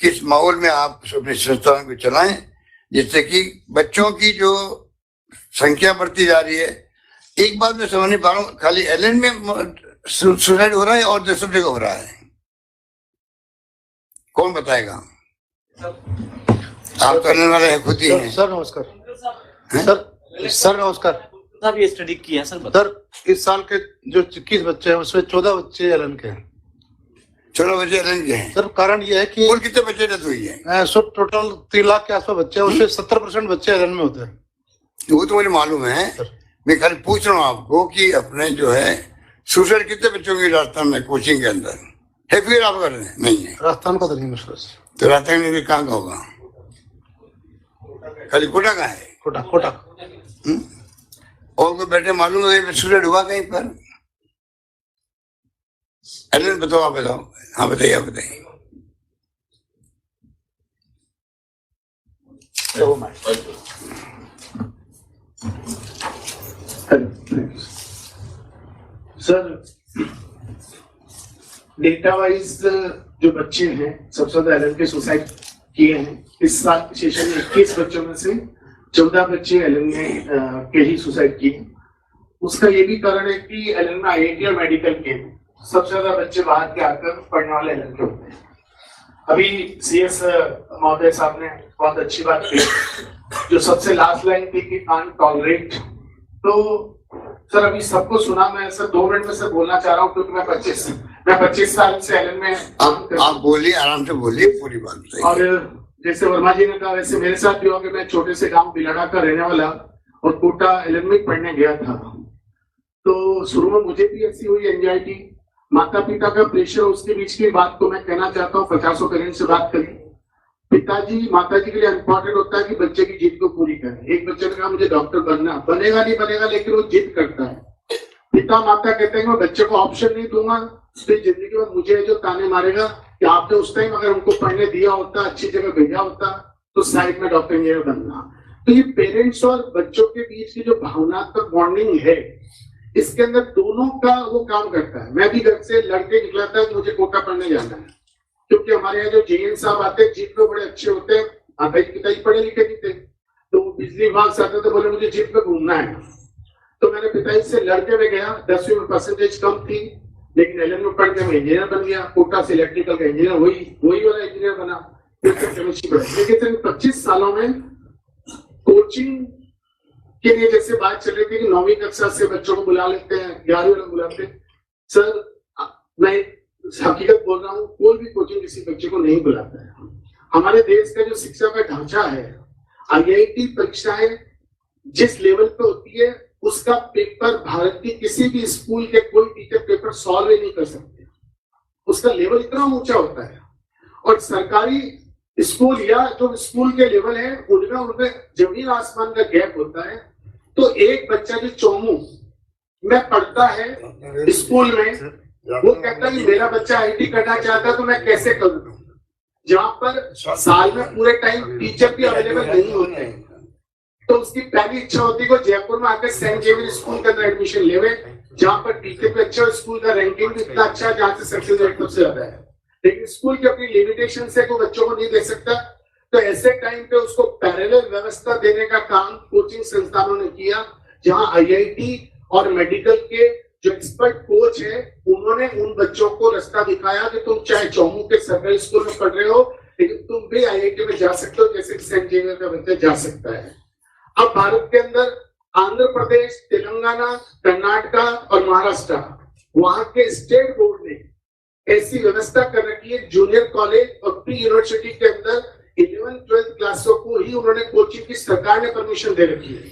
किस माहौल में आप अपनी संस्थाओं को चलाएं, जिससे कि बच्चों की जो संख्या बढ़ती जा रही है। एक बात मैं समझ नहीं पा रहा हूँ, खाली एलन में सुसाइड हो रहा है और दूसरी जगह हो रहा है, कौन बताएगा? आप करने वाले हैं, खुद ही हैं। सर नमस्कार। सर नमस्कार। आप ये स्टडी की है सर इस साल के जो 21 बच्चे हैं उसमें 14 बच्चे एलन के हैं। 14 बच्चे एलन के हैं। सर कारण ये है कि कुल कितने बच्चे डेथ हुई है? टोटल 3 लाख के आसपास बच्चे हैं, उसमें 70% बच्चे एलन में होते हैं। वो तो मुझे मालूम है, मैं खाली पूछ रहा हूँ आपको कि अपने जो है सुसाइड कितने बच्चों की राजस्थान में कोचिंग के अंदर है? फिर आप कर रहे हैं? नहीं है राजस्थान का तो नहीं मुश्किल। तो राजस्थान में कहाँ का होगा? खाली कोटा का है? कोटा। और कोई बैठे मालूम है सुसाइड हुआ कहीं पर? एलन बताओ, आप बताओ। हाँ बताइए, आप बताइए। सर डेटा वाइज जो बच्चे हैं सबसे ज्यादा एलन के सुसाइड किए हैं इस साल के सेशन में 21 बच्चों में से 14 बच्चे एलन में के ही सुसाइड किए। उसका ये भी कारण है कि एलन में आईआईटी और मेडिकल के सबसे ज्यादा बच्चे बाहर के आकर पढ़ने वाले एलन के होते हैं। अभी सीएस महोदय साहब ने बहुत अच्छी बात की, जो सबसे लास्ट लाइन थी कि कांट टॉलरेट। तो सर अभी सबको सुना, मैं सर 2 मिनट में सर बोलना चाह रहा हूँ क्योंकि मैं 25 साल से एलन में आप बोलिए, आराम से बोलिए, पूरी बात बताइए। और जैसे वर्मा जी ने कहा वैसे मेरे साथ भी हुआ कि मैं छोटे से गांव बिलाड़ा का रहने वाला और कोटा एलन में पढ़ने गया था। तो शुरू में मुझे भी ऐसी हुई एंजाइटी, माता पिता का प्रेशर, उसके बीच की बात को मैं कहना चाहता हूँ। 50 पेरेंट्स से बात करी, पिताजी माता जी के लिए इम्पोर्टेंट होता है कि बच्चे की जिद को पूरी करें। एक बच्चे ने कहा मुझे डॉक्टर बनना, बनेगा नहीं बनेगा, लेकिन वो जिद करता है। पिता माता कहते हैं मैं बच्चे को ऑप्शन नहीं दूंगा, तो जिंदगी में मुझे जो ताने मारेगा कि आपने उस टाइम अगर उनको पढ़ने दिया होता, अच्छी जगह भेजा होता, तो साइड में डॉक्टर इंजीनियर बनना। तो ये पेरेंट्स और बच्चों के बीच की जो भावनात्मक बॉन्डिंग है, इसके अंदर दोनों का वो काम करता है। मैं भी घर से लड़के निकला था कि मुझे कोटा पढ़ने जाना है, क्योंकि हमारे यहाँ जो जेएन साहब आते हैं जीप में बड़े अच्छे होते हैं, पिताजी पढ़े लिखे नहीं थे, तो बिजली विभाग से आते थे, बोले मुझे जीप में घूमना है। तो मैंने पिताजी से लड़के में गया, 10वीं में परसेंटेज कम थी, लेकिन एलन में पढ़ के मैं इंजीनियर बन गया। कोटा से इलेक्ट्रिकल का इंजीनियर वही वाला इंजीनियर बना, फिर केमिस्ट्री पढ़ा। लेकिन 25 सालों में कोचिंग के लिए जैसे बात चल रही थी कि 9वीं कक्षा से बच्चों को बुला लेते हैं, 11वीं वाले बुलाते हैं। सर मैं हकीकत बोल रहा हूँ, कोई भी कोचिंग किसी बच्चे को नहीं बुलाता है। हमारे देश का जो शिक्षा का ढांचा है, आईआईटी परीक्षाएं जिस लेवल पे होती है उसका पेपर भारत की किसी भी स्कूल के कोई टीचर पेपर सॉल्व ही नहीं कर सकते। उसका लेवल इतना ऊंचा होता है। और सरकारी स्कूल या जो स्कूल के लेवल है उनमें जमीन आसमान का गैप होता है। तो एक बच्चा जो चौमू में पढ़ता है स्कूल में, वो कहता है कि मेरा बच्चा आईटी करना चाहता है तो मैं कैसे करूं, जहां पर साल में पूरे टाइम टीचर भी अवेलेबल नहीं होते हैं। तो उसकी पहली इच्छा होती है कि जयपुर में आकर सेंट जेवियर स्कूल के अंदर एडमिशन लेवे, जहां पर टीचर भी अच्छा, स्कूल का रैंकिंग भी इतना अच्छा है, जहां से सक्सेस रेट सबसे ज्यादा है। लेकिन स्कूल की अपनी लिमिटेशन से कोई बच्चों को नहीं दे सकता। तो ऐसे टाइम पे उसको पैरेलल व्यवस्था देने का काम कोचिंग संस्थानों ने किया, जहां आईआईटी और मेडिकल के जो एक्सपर्ट कोच है उन्होंने उन बच्चों को रास्ता दिखाया कि तुम चाहे चौमू के सरकारी स्कूल में पढ़ रहे हो, लेकिन तुम भी आईआईटी में जा सकते हो, जैसे सेंट जेवियर का बच्चा जा सकता है। अब भारत के अंदर आंध्र प्रदेश, तेलंगाना, कर्नाटका और महाराष्ट्र, वहां के स्टेट बोर्ड ने ऐसी व्यवस्था कर रखी है, जूनियर कॉलेज और प्री यूनिवर्सिटी के अंदर 11th-12th क्लासों को ही उन्होंने कोचिंग की सरकार ने परमिशन दे रखी है।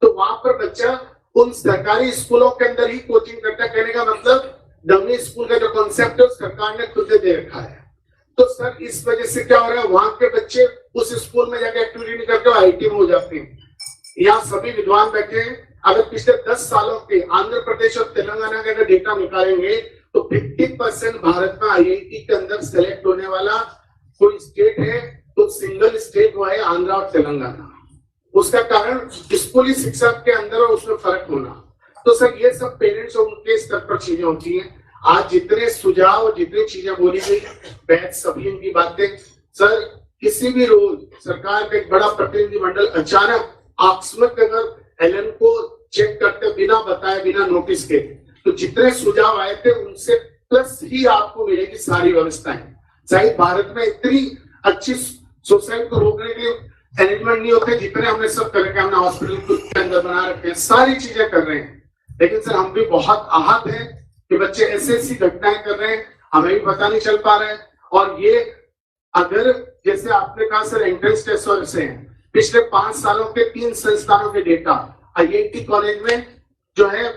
तो वहां पर बच्चा उन सरकारी स्कूलों के अंदर ही कोचिंग करता है। कहने का मतलब डमी स्कूल का जो कॉन्सेप्ट है सरकार ने खुद दे रखा है। तो सर इस वजह से क्या हो रहा है, वहां के बच्चे उस स्कूल में जाकर एक्टिविटी नहीं करके आईटी में हो जाते हैं। यहाँ सभी विद्वान बैठे हैं, अगर पिछले 10 सालों के आंध्र प्रदेश और तेलंगाना का अगर डेटा निकालेंगे तो 50% भारत में आईआईटी के अंदर सेलेक्ट होने वाला कोई स्टेट है तो सिंगल स्टेट हुआ है आंध्र और तेलंगाना। उसका कारण स्कूली शिक्षा के अंदर और उसमें फर्क होना। तो सर ये सब पेरेंट्स और उनके स्तर पर चीजें होती हैं। आज जितने सुझाव और जितनी चीजें बोली गई, बैच सभी इनकी बातें सर किसी भी रोज सरकार का एक बड़ा प्रतिनिधिमंडल अचानक आकस्मिक अगर एलन को चेक करते बिना बताए बिना नोटिस के, तो जितने सुझाव आए थे उनसे प्लस ही आपको मिलेगी सारी व्यवस्थाएं। शायद भारत में इतनी अच्छी सुसाइड को रोकने के अरेंजमेंट नहीं होते जितने हमने सब करके हमने हॉस्पिटल के अंदर बना रखे हैं, सारी चीजें कर रहे हैं। लेकिन सर हम भी बहुत आहत हैं कि बच्चे ऐसी घटनाएं कर रहे हैं, हमें भी पता नहीं चल पा रहा है। और ये अगर जैसे आपने कहा सर एंट्रेंस टेस्ट और से पिछले 5 सालों के 3 संस्थानों के डेटा, IIT कॉलेज में जो है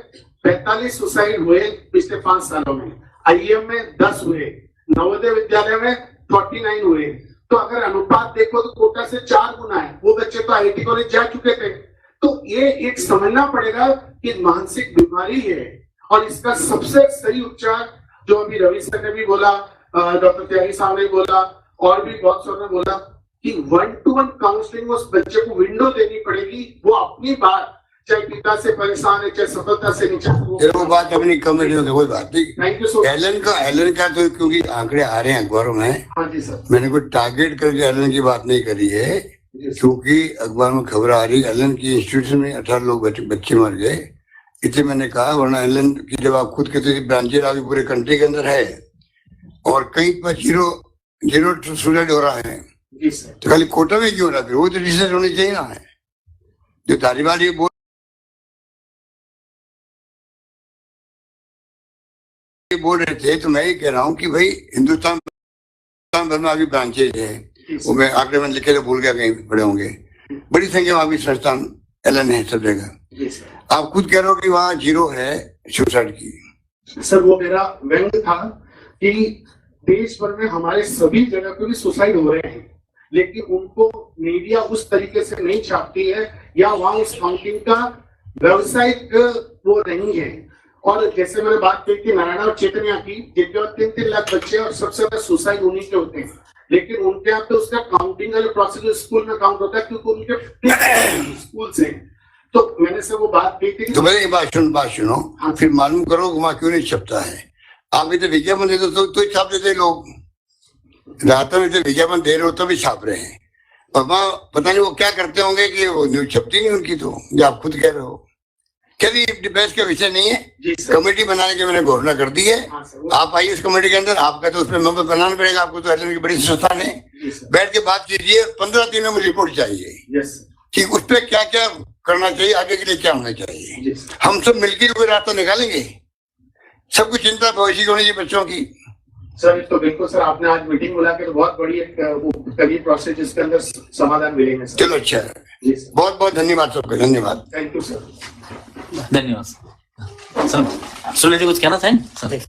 45 सुसाइड हुए पिछले 5 सालों में, IIM में 10 हुए, नवोदय विद्यालय में 49 हुए। तो अगर अनुपात देखो तो कोटा से 4 गुना है, वो बच्चे तो IIT कॉलेज जा चुके थे। तो ये एक समझना पड़ेगा कि मानसिक बीमारी है और इसका सबसे सही उपचार जो अभी रवि सर ने भी बोला, डॉक्टर त्यागी साहब ने बोला और भी बहुत सर ने बोला कि 1-to-1 काउंसलिंग उस बच्चे को विंडो देनी पड़ेगी। वो अपनी बात चाहे पिता से परेशान है चाहे सफलता से नहीं चाहते, वो बात अपनी कमेटी में कोई बात नहीं। Thank you so much. Allen का तो क्योंकि आंकड़े आ रहे हैं अखबारों में, हाँ जी सर, मैंने कोई टारगेट करके एलन की बात नहीं करी है, क्योंकि अखबार में खबर आ रही है एलन की इंस्टीट्यूशन में 18 लोग बच्चे मर गए, इसलिए मैंने कहा। वरना एलन की जब आप खुद कहते ब्रांचेज अभी पूरे कंट्री के अंदर है और कहीं पर जीरो सुसाइड हो रहा है, तो खाली कोटा में क्यों हो रहा है? वो तो रिसर्च होनी चाहिए ना। है जो तालिबान ये बोल रहे थे, तो मैं ही कह रहा हूँ कि भाई हिंदुस्तान भर में अभी ब्रांचेज है, वो मैं आंकड़े में लिखे तो भूल गया, कहीं पड़े होंगे, बड़ी संख्या में अभी संस्थान एलन है सब जगह। आप खुद कह रहे हो कि वहाँ 0 है सुसाइड की। सर वो मेरा व्यंग था कि देश भर में हमारे सभी जगह पे भी सुसाइड हो रहे हैं, लेकिन उनको मीडिया उस तरीके से नहीं छापती है या वहाँ उस काउंटिंग का व्यावसायिक वो नहीं है। और जैसे मैंने बात की थी नारायण और चैतन्या की, जिनके 3-3 लाख बच्चे और सबसे ज्यादा सुसाइड उन्हीं के होते हैं, लेकिन उनके यहाँ पे उसका काउंटिंग वाले प्रोसीजर स्कूल में काउंट होता है क्योंकि उनके स्कूल से। तो मैंने से वो बात की थी। तो मेरी बात सुनो, फिर मालूम करो वहाँ क्यों नहीं छपता है। आप इधर विज्ञापन देते तो छाप देते लोग, रात में इधर विज्ञापन दे रहे हो तो भी छाप रहे हैं, और वहाँ पता नहीं वो क्या करते होंगे कि वो न्यूज छपती नहीं उनकी, तो जो आप खुद कह रहे हो। चलिए बहस का विषय नहीं है, कमेटी बनाने की मैंने घोषणा कर दी है। आप आइए उस कमेटी के अंदर, आपका तो उसमें मेंबर बनाना पड़ेगा आपको, तो एलन की बड़ी संस्थान है, बैठ के बात कीजिए। 15 दिनों में रिपोर्ट चाहिए कि उस पर क्या क्या करना चाहिए, आगे के लिए क्या होना चाहिए। हम सब मिलकर कोई रास्ता निकालेंगे। सबको चिंता भविष्य की होनी चाहिए बच्चों की। सर तो बिल्कुल सर, आपने आज मीटिंग बुला के बहुत बड़ी एक कड़ी प्रोसेस जिसके अंदर समाधान मिलेंगे। चलो अच्छा है, बहुत बहुत धन्यवाद सबको, धन्यवाद। Thank you sir. धन्यवाद सर। सुनील जी कुछ कहना चाहें सर?